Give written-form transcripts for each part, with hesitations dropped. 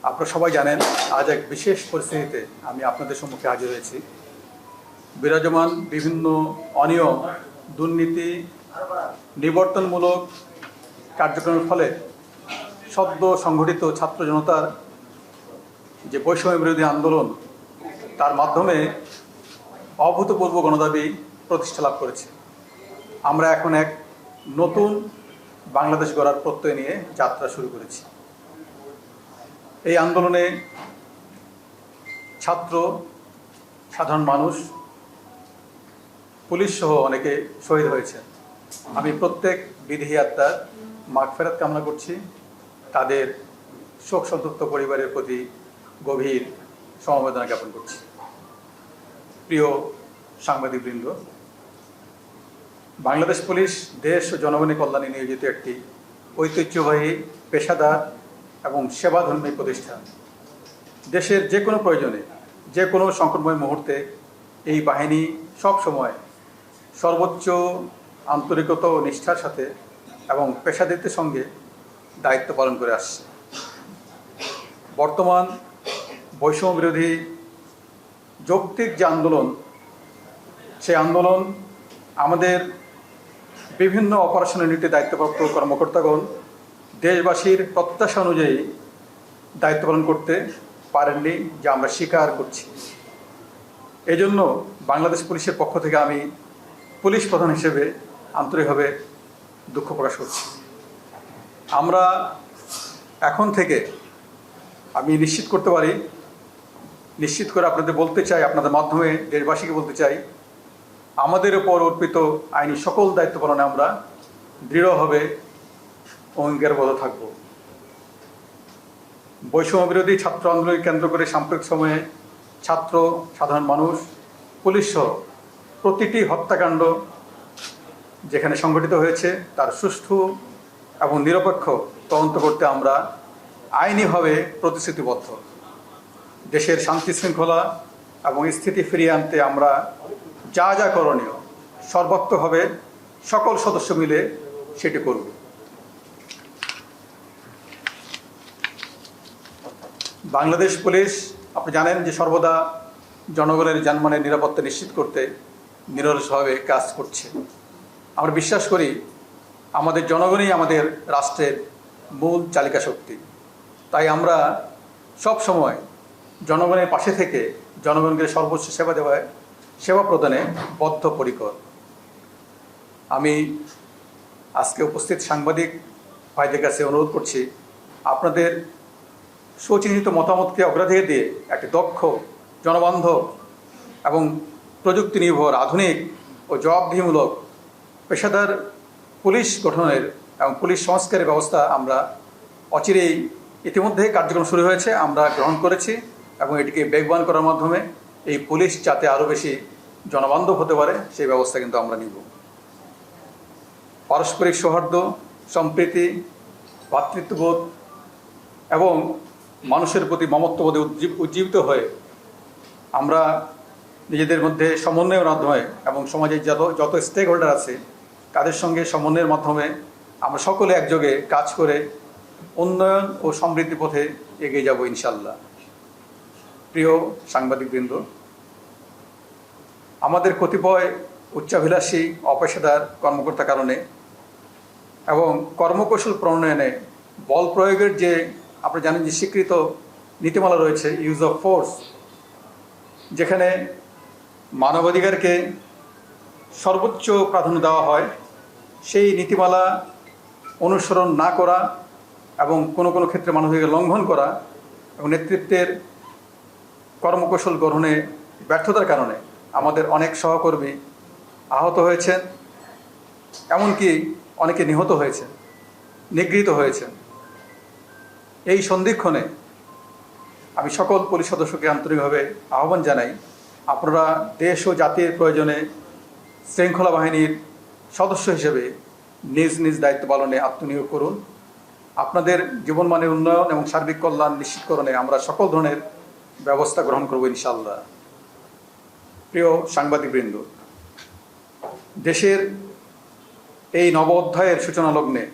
আপনারা সবাই জানেন আজ এক বিশেষ পরিস্থিতিতে আমি আপনাদের সম্মুখে হাজির হয়েছি। বিরাজমান বিভিন্ন অনিয়ম, দুর্নীতি, নিবর্তনমূলক কার্যক্রমের ফলে সদ্য সংগঠিত ছাত্র জনতার যে বৈষম্য বিরোধী আন্দোলন, তার মাধ্যমে অভূতপূর্ব গণদাবি প্রতিষ্ঠা লাভ করেছে। আমরা এখন এক নতুন বাংলাদেশ গড়ার প্রত্যয় নিয়ে যাত্রা শুরু করেছি। এই আন্দোলনে ছাত্র, সাধারণ মানুষ, পুলিশ সহ অনেকে শহীদ হয়েছে। আমি প্রত্যেক বিদেহী আত্মার মাগফিরাত কামনা করছি। তাদের শোক সন্তপ্ত পরিবারের প্রতি গভীর সমবেদনা জ্ঞাপন করছি। প্রিয় সাংবাদিকবৃন্দ, বাংলাদেশ পুলিশ দেশ ও জনগণের কল্যাণে নিয়োজিত একটি ঐতিহ্যবাহী, পেশাদার এবং সেবাধর্মী প্রতিষ্ঠান। দেশের যে কোনো প্রয়োজনে, যে কোনো সংকটময় মুহূর্তে এই বাহিনী সবসময় সর্বোচ্চ আন্তরিকতা ও নিষ্ঠার সাথে এবং পেশাদারিত্বের সঙ্গে দায়িত্ব পালন করে আসছে। বর্তমান বৈষম্য বিরোধী যৌক্তিক যে আন্দোলন, সেই আন্দোলন আমাদের বিভিন্ন অপারেশন ইউনিটে দায়িত্বপ্রাপ্ত কর্মকর্তাগণ দেশবাসীর প্রত্যাশা অনুযায়ী দায়িত্ব পালন করতে পারেননি, যা আমরা স্বীকার করছি। এজন্য বাংলাদেশ পুলিশের পক্ষ থেকে আমি পুলিশ প্রধান হিসেবে আন্তরিকভাবে দুঃখ প্রকাশ করছি। আমরা এখন থেকে আমি নিশ্চিত করতে পারি, নিশ্চিত করে আপনাদের বলতে চাই, আপনাদের মাধ্যমে দেশবাসীকে বলতে চাই, আমাদের উপর অর্পিত আইনি সকল দায়িত্ব পালনে আমরা দৃঢ়ভাবে অঙ্গীকারবদ্ধ থাকব। বৈষম্য বিরোধী ছাত্র আন্দোলনকে কেন্দ্র করে সাম্প্রতিক সময়ে ছাত্র, সাধারণ মানুষ, পুলিশ সহ প্রতিটি হত্যাকাণ্ড যেখানে সংঘটিত হয়েছে তার সুষ্ঠু এবং নিরপেক্ষ তদন্ত করতে আমরা আইনিভাবে প্রতিশ্রুতিবদ্ধ। দেশের শান্তি শৃঙ্খলা এবং স্থিতি ফিরিয়ে আনতে আমরা যা যা করণীয় সর্বাত্মকভাবে সকল সদস্য মিলে সেটি করব। বাংলাদেশ পুলিশ, আপনি জানেন যে সর্বদা জনগণের জানমালের নিরাপত্তা নিশ্চিত করতে নিরলসভাবে কাজ করছে। আমরা বিশ্বাস করি আমাদের জনগণই আমাদের রাষ্ট্রের মূল চালিকা শক্তি। তাই আমরা সব সময় জনগণের পাশে থেকে জনগণকে সর্বোচ্চ সেবা প্রদানে বদ্ধপরিকর। আমি আজকে উপস্থিত সাংবাদিক ভাইদের কাছে অনুরোধ করছি, আপনাদের সুচিন্তিত মতামতকে অগ্রাধিকার দিয়ে একটি দক্ষ, জনবান্ধব এবং প্রযুক্তি নির্ভর, আধুনিক ও জবাবদিহিমূলক পেশাদার পুলিশ গঠনের এবং পুলিশ সংস্কারের ব্যবস্থা আমরা অচিরেই, ইতিমধ্যে কার্যক্রম শুরু হয়েছে, আমরা গ্রহণ করেছি এবং এটিকে বেগবান করার মাধ্যমে এই পুলিশ যাতে আরও বেশি জনবান্ধব হতে পারে সেই ব্যবস্থা কিন্তু আমরা নিব। পারস্পরিক সৌহার্দ্য, সম্প্রীতি, ভ্রাতৃত্ববোধ এবং মানুষের প্রতি মমত্ববোধে উজ্জীবিত হয়ে আমরা নিজেদের মধ্যে সমন্বয়ের মাধ্যমে এবং সমাজের যত স্টেক হোল্ডার আছে তাদের সঙ্গে সমন্বয়ের মাধ্যমে আমরা সকলে একযোগে কাজ করে উন্নয়ন ও সমৃদ্ধি পথে এগিয়ে যাব ইনশাল্লাহ। প্রিয় সাংবাদিকবৃন্দ, আমাদের কতিপয় উচ্চাভিলাষী, অপেশাদার কর্মকর্তার কারণে এবং কর্মকৌশল প্রণয়নে বল প্রয়োগের যে আপনি জানেন যে স্বীকৃত নীতিমালা রয়েছে, ইউজ অফ ফোর্স, যেখানে মানবাধিকারকে সর্বোচ্চ প্রাধান্য দেওয়া হয়, সেই নীতিমালা অনুসরণ না করা এবং কোনো কোনো ক্ষেত্রে মানবাধিকার লঙ্ঘন করা এবং নেতৃত্বের কর্মকৌশল গ্রহণে ব্যর্থতার কারণে আমাদের অনেক সহকর্মী আহত হয়েছেন, এমনকি অনেকে নিহত হয়েছেন, নিগৃহীত হয়েছেন। এই সন্ধিক্ষণে আমি সকল পুলিশ সদস্যকে আন্তরিকভাবে আহ্বান জানাই, আপনারা দেশ ও জাতির প্রয়োজনে শৃঙ্খলা বাহিনীর সদস্য হিসেবে নিজ নিজ দায়িত্ব পালনে আত্মনিয়োগ করুন। আপনাদের জীবনমানের উন্নয়ন এবং সার্বিক কল্যাণ নিশ্চিতকরণে আমরা সকল ধরনের ব্যবস্থা গ্রহণ করব ইনশাআল্লাহ। প্রিয় সাংবাদিকবৃন্দ, দেশের এই নব অধ্যায়ের সূচনা লগ্নে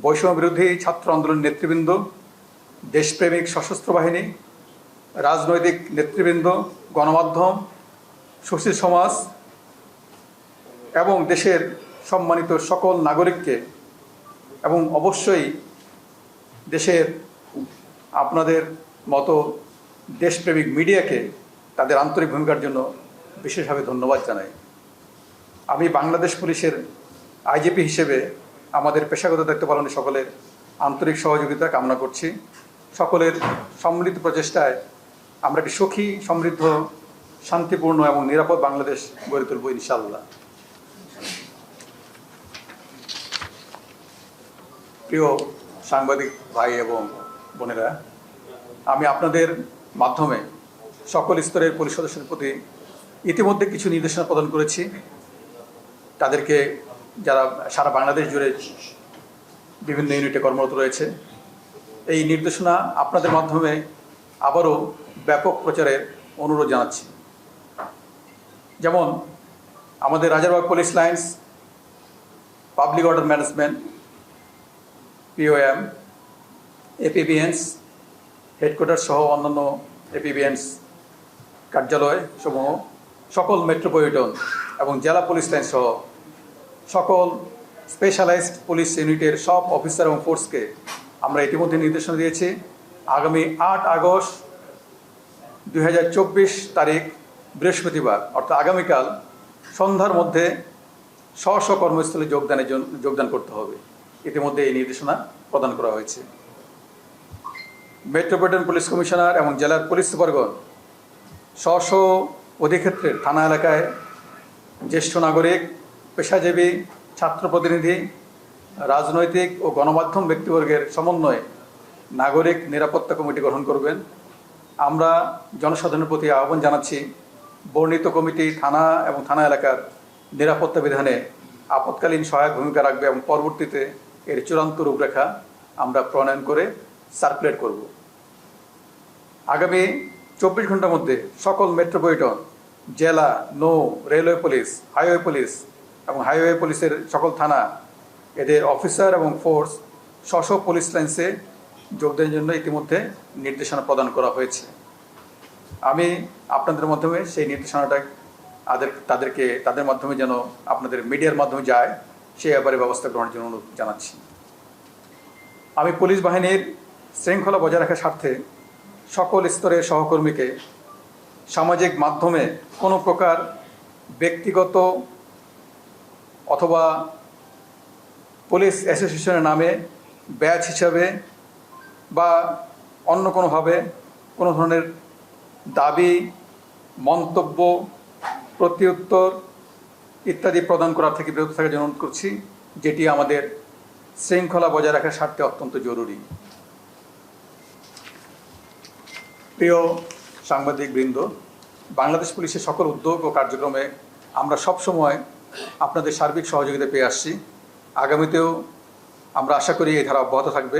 বৈষম্য বিরোধী ছাত্র আন্দোলন নেতৃবৃন্দ দেশপ্রেমিক সশস্ত্র বাহিনী, রাজনৈতিক নেতৃবৃন্দ, গণমাধ্যম, সুশীল সমাজ এবং দেশের সম্মানিত সকল নাগরিককে এবং অবশ্যই দেশের আপনাদের মতো দেশপ্রেমিক মিডিয়াকে তাদের আন্তরিক ভূমিকার জন্য বিশেষভাবে ধন্যবাদ জানাই। আমি বাংলাদেশ পুলিশের আইজিপি হিসেবে আমাদের পেশাগত দায়িত্ব পালনে সকলের আন্তরিক সহযোগিতা কামনা করছি। সকলের সম্মিলিত প্রচেষ্টায় আমরা একটি সুখী, সমৃদ্ধ, শান্তিপূর্ণ এবং নিরাপদ বাংলাদেশ গড়ে তুলব ইনশাআল্লাহ। প্রিয় সাংবাদিক ভাই এবং বোনেরা, আমি আপনাদের মাধ্যমে সকল স্তরের পুলিশ সদস্যদের প্রতি ইতিমধ্যে কিছু নির্দেশনা প্রদান করেছি। তাদেরকে যারা সারা বাংলাদেশ জুড়ে বিভিন্ন ইউনিটে কর্মরত রয়েছে, এই নির্দেশনা আপনাদের মাধ্যমে আবারও ব্যাপক প্রচারের অনুরোধ জানাচ্ছি। যেমন আমাদের Rajarbagh police lines, public order management, POM, APBNs headquarter সহ অন্যান্য এপিবিএনস কার্যালয় সমূহ, সকল মেট্রোপলিটন এবং জেলা পুলিশ লাইন সহ সকল স্পেশালাইজড পুলিশ ইউনিটের সব অফিসার এবং ফোর্সকে আমরা ইতিমধ্যে নির্দেশনা দিয়েছি। আগামী 8 আগস্ট 2024 তারিখ বৃহস্পতিবার অর্থাৎ আগামীকাল সন্ধ্যার মধ্যে স্ব কর্মস্থলে যোগদান করতে হবে। ইতিমধ্যে এই নির্দেশনা প্রদান করা হয়েছে। মেট্রোপলিটন পুলিশ কমিশনার এবং জেলার পুলিশ সুপারগণ স্ব অধিক্ষেত্রের থানা এলাকায় জ্যেষ্ঠ নাগরিক, পেশাজীবী, ছাত্র প্রতিনিধি, রাজনৈতিক ও গণমাধ্যম ব্যক্তিবর্গের সমন্বয়ে নাগরিক নিরাপত্তা কমিটি গঠন করবেন। আমরা জনসাধারণের প্রতি আহ্বান জানাচ্ছি, বর্ণিত কমিটি থানা এবং থানা এলাকার নিরাপত্তা বিধানে আপৎকালীন সহায়ক ভূমিকা রাখবে এবং পরবর্তীতে এর চূড়ান্ত রূপরেখা আমরা প্রণয়ন করে সার্কুলেট করব। আগামী 24 ঘন্টার মধ্যে সকল মেট্রোপলিটন, জেলা, নৌ, রেলওয়ে পুলিশ, হাইওয়ে পুলিশ এবং হাইওয়ে পুলিশের সকল থানা এদের অফিসার এবং ফোর্স স্ব পুলিশ লাইন্সে যোগদানের জন্য ইতিমধ্যে নির্দেশনা প্রদান করা হয়েছে। আমি আপনাদের মাধ্যমে সেই নির্দেশনাটা তাদের মাধ্যমে যেন আপনাদের মিডিয়ার মাধ্যমে যায় সেই ব্যাপারে ব্যবস্থা গ্রহণের জন্য অনুরোধ জানাচ্ছি। আমি পুলিশ বাহিনীর শৃঙ্খলা বজায় রাখার স্বার্থে সকল স্তরের সহকর্মীকে সামাজিক মাধ্যমে কোনো প্রকার ব্যক্তিগত অথবা পুলিশ অ্যাসোসিয়েশনের নামে ব্যাচ হিসাবে বা অন্য কোনোভাবে কোনো ধরনের দাবি, মন্তব্য, প্রত্যুত্তর ইত্যাদি প্রদান করা থেকে বিরত থাকার জন্য অনুরোধ করছি, যেটি আমাদের শৃঙ্খলা বজায় রাখার স্বার্থে অত্যন্ত জরুরি। প্রিয় সাংবাদিকবৃন্দ, বাংলাদেশ পুলিশের সকল উদ্যোগ ও কার্যক্রমে আমরা সবসময় আপনাদের সার্বিক সহযোগিতা পেয়ে আসছি। আগামীতেও আমরা আশা করি এই ধারা অব্যাহত থাকবে।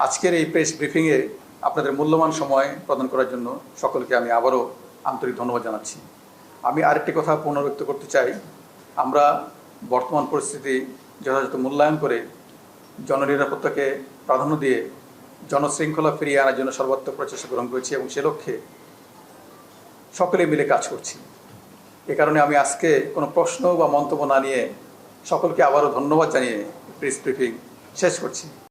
আজকের এই প্রেস ব্রিফিংয়ে আপনাদের মূল্যবান সময় প্রদান করার জন্য সকলকে আমি আবারও আন্তরিক ধন্যবাদ জানাচ্ছি। আমি আরেকটি কথা পুনরুক্ত করতে চাই, আমরা বর্তমান পরিস্থিতি যথাযথ মূল্যায়ন করে জননিরাপত্তাকে প্রাধান্য দিয়ে জনশৃঙ্খলা ফিরিয়ে আনার জন্য সর্বাত্মক প্রচেষ্টা গ্রহণ করেছি এবং সে লক্ষ্যে সকলে মিলে কাজ করছি। এ কারণে আমি আজকে কোনো প্রশ্ন বা মন্তব্য না নিয়ে সকলকে আবারও ধন্যবাদ জানিয়ে প্রেস ব্রিফিং শেষ করছি।